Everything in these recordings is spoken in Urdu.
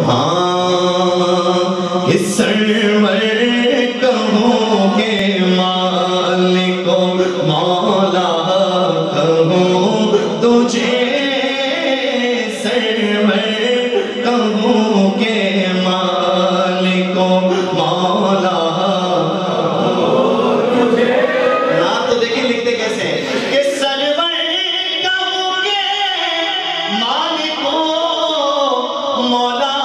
ہاں اس سرور کہوں کہ مالک و مولا کہوں تجھے، سرور کہوں کہ مالک و مولا تجھے۔ نام تو دیکھیں لکھتے کیسے ہیں کہ سرور کہوں کہ مالک و مولا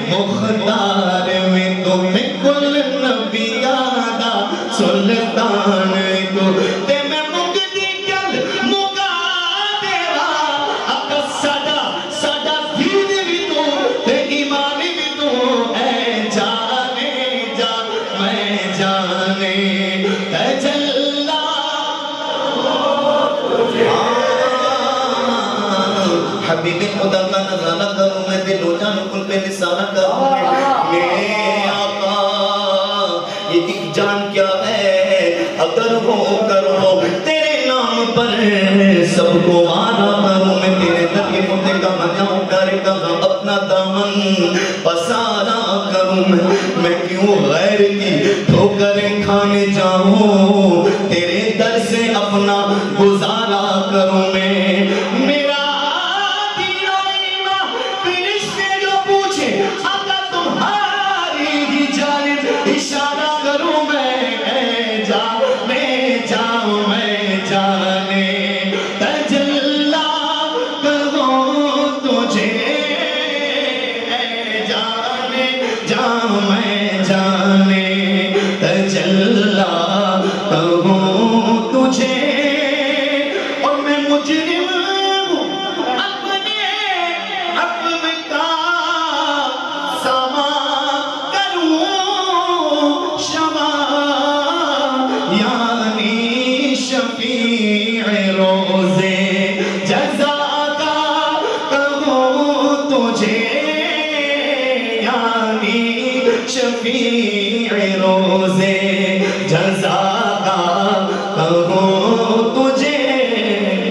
مختار میں تمہیں کل نبیادہ سلطان تو تے میں مگدی کل مگا دیوا اکا ساڈا دین بھی تو تے ایمان بھی تو، اے جانے جا میں جانے تجلا حبیب خدا کا نظارہ کروں میں دل و جان کل پہ نثارہ کروں میرے آقا، یہ ایک جان کیا ہے اگر ہو کرو تیرے نام پر سب کو آنا کروں میں تیرے در کے مدے کا مجاؤں پیارے کا اپنا دامن پسارا کروں میں کیوں غیر کی ٹھوکریں کھانے جاؤں تیرے در سے اپنا گزارا کروں میں شفیع روزے جزا کا کہوں تجھے،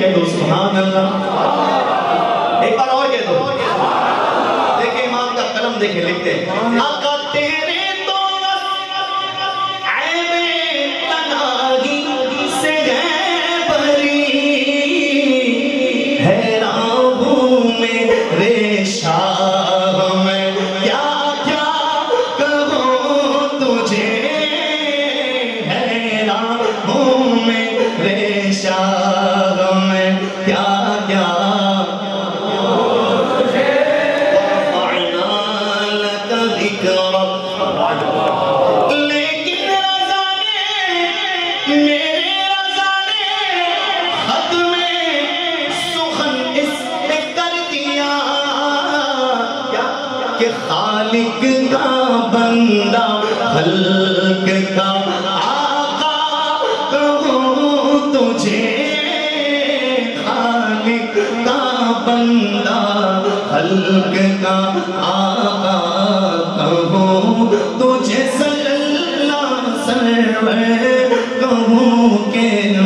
کہہ دو سبحان اللہ، ایک بار اور کہہ دو، دیکھیں امام کا قلم دیکھیں لکھتے ہیں آقا تیرے تو عیب تناہی سے ہے بری، حیران ہوں میرے شاہ میں کیا کہ خالق کا بندہ خلق کا آقا کہوں تجھے، خالق کا بندہ خلق کا آقا کہوں تجھے، صلی اللہ سرور کہوں کے